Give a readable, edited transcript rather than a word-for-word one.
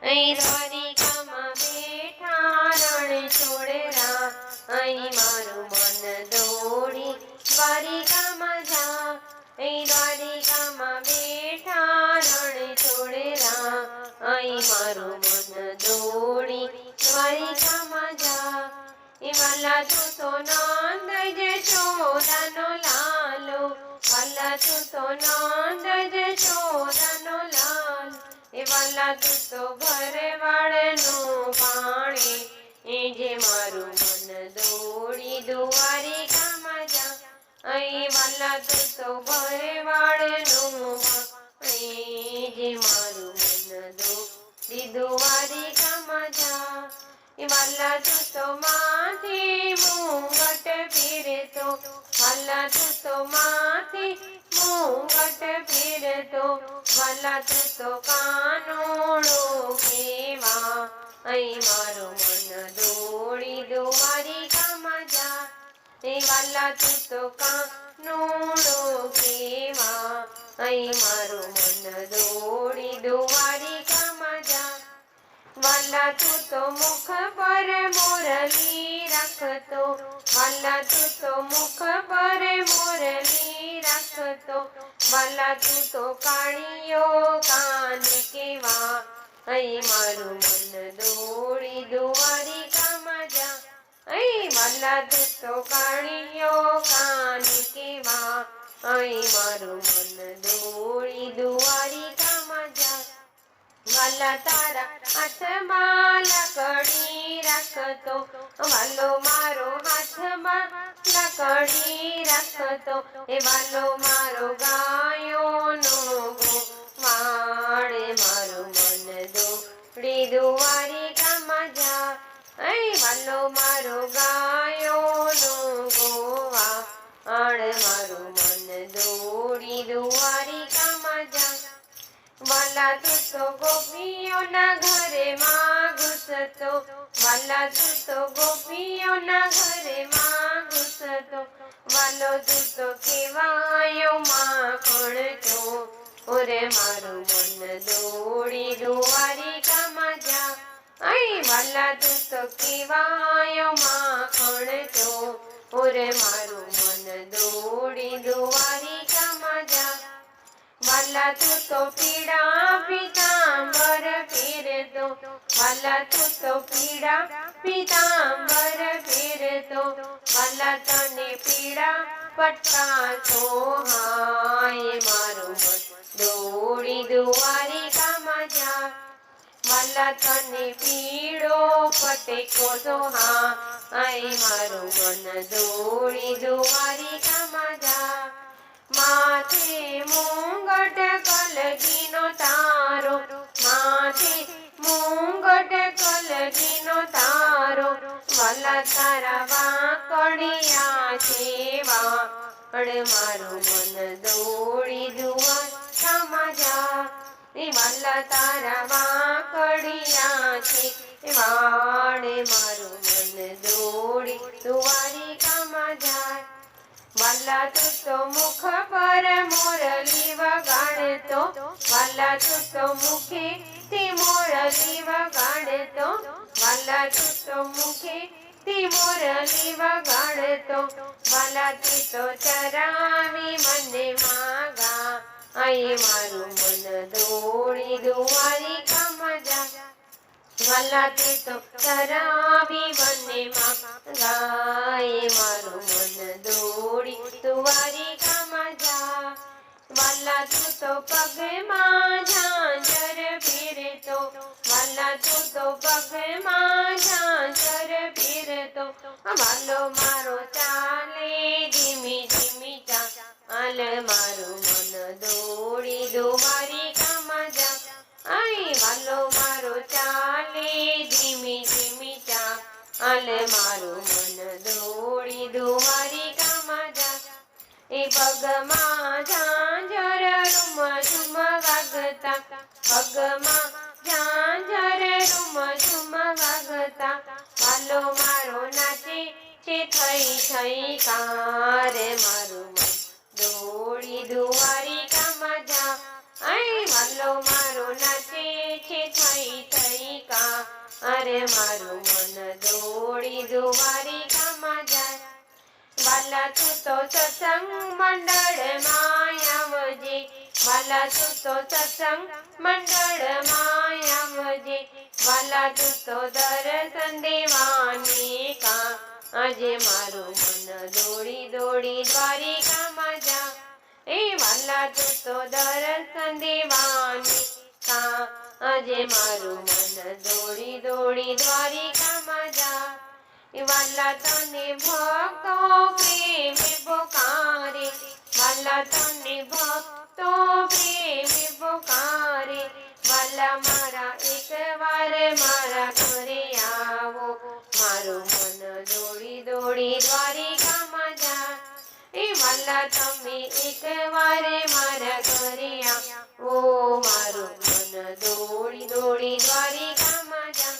અહીં દ્વારિકામાં બેઠા રણ છોડરા, અહીં મારું મન દોડી દ્વારિકામાં જા. અહીં દ્વારિકામાં બેઠા રણ છોડરા, અહીં મારું મન દોડી દ્વારિકામાં જા. એ વાલા તું તો નંદ જશોદાનો લાલો, વાલા તું તો નંદ જશોદાનો લાલ. એ વાલા તું તો ભરવાડનું પાણી, એ જે મારું મન દોડી દ્વારિકામાં જા. અહીં વાલા તું તો ભરવાડનું પાણી, જે મારું મન દોડી દ્વારિકામાં જા. એ વાલા તું તો માથે મુંગટ ફેરતો, વાલા તું તો માથે મુંગટ ફેરતો, વાલા તું તો કાનોડો કેવા. અહીં મારું મન દોડી દ્વારિકામાં જા. એ વાલા તું તો કાનોડો કેવા, અહીં મારું મન દોડી દ્વારિકામાં જા. વાલા તું તો મુખ પર મોરલી રાખતો, વાલા તું તો મુખ પર મોરલી રાખતો, વાલા તું તો કાળિયો કાન કેવા. અહીં મારું મન દોડી દ્વારિકામાં જા. અહીં વાલા તું તો કાળિયો કાન કેવા, અહીં મારું મન દોડી દ્વારિકામાં જા. વાલા તારા હાથમાં લાકડી રાખતો, વાલો મારો હાથમાં લાકડી રાખતો, એ વાલો મારો ગાયોનો ગોવાળ. મારું મન દોડી દ્વારિકામાં જા. અહીં વાલો મારો ગાયોનો ગોવાળ, મારું મન દોડી દ્વારિકામાં જા. વાલા તું તો ગોપીઓના ઘરેમાં ઘૂસતો, વાલા તું તો ગોપીઓના ઘરેમાં ઘૂસતો, વાલો તું તો કેવાયો માખણ છો. ઓરે મારું મન દોડી દ્વારિકામાં જા. અહીં વાલા તું તો કેવાયો માખણ છો. ઓરે મારું મન દોડી દ્વારિકામાં જા. વાલા તું તો પીળા પીતાંબર ફેરતો, વાલા તું તો પીળા પીતાંબર ફેરતો, વાલા તને પીળા પટ્ટા સોહાય. મારું મન દોડી દ્વારિકામાં જા. વાલા તને પીળો પટેકો સોહાય, મારું મન દોડી દ્વારિકામાં જા. માથે મુંગટ કલગીનો તારો, માથે મુંગટ કલગીનો તારો, વાલા તારા વાંકડિયા છેવા. મારું મન દોડી દ્વારિકામાં જા. એ વાલા તારા વાંકડિયા છે વાળ, મારું મન દોડી દ્વારિકામાં જા. વાલા તું તો મુખ પર મોરલી વગાડતો, વાલા તું તો મુખેથી મોરલી વગાડતો, વાલા તું તો મુખેથી મોરલી વગાડતો, વાલા તું તો ચરાવી મને માગા. અહીં મારું મન દોડી દ્વારિકામાં જા. વાલા તું તો ચરાવી મને માગા, મારું મન દોડી દ્વારિકામાં જા. વાલા તું તો પગમાં ઝાંઝર ફેરતો, વાલા તું તો પગમાં ઝાંઝર ફેરતો, વાલો મારો ચાલે ધીમી ધીમી ચાલ. મારું મન દોડી દ્વારિકામાં જા. અહીં વાલો મારો ચાલે ધીમી ધીમી ચાલ, મારું મન દોડી દ્વારિકામાં જા. એ પગમાં ઝાંઝર રૂમ ઝુમ વાગતા, પગમાં ઝાંઝર રૂમ ઝુમ વાગતા, વાલો મારો નાચે છે થઈ થઈ કાર. મારું મન દોડી દ્વારિકામાં જા. અહીં વાલો મારો નાચે છે થઈ થઈ અરે મારું મન દોડી દ્વારિકામાં જાય વાલા તું તો સત્સંગ મંડળમાં આવજે વાલા તું તો સત્સંગ મંડળમાં આવજે વાલા તું તો દર્શન દેવાની કા આજે મારું મન દોડી દોડી દ્વારિકામાં જા એ વાલા તું તો દર્શન દેવાની કા આજે મારું મન દોડી દોડી દ્વારિકામાં જા વાલા તને ભક્તો પ્રેમે પોકારે વાલા તને ભક્તો પ્રેમે પોકારે વાલા મારા એકવાર મારા ઘરે આવો મારું મન દોડી દોડી દ્વારિકામાં જા એ વાલા તમે એકવાર મારા ઘરે આવો મારું મન દોડી દોડી દ્વારિકામાં જા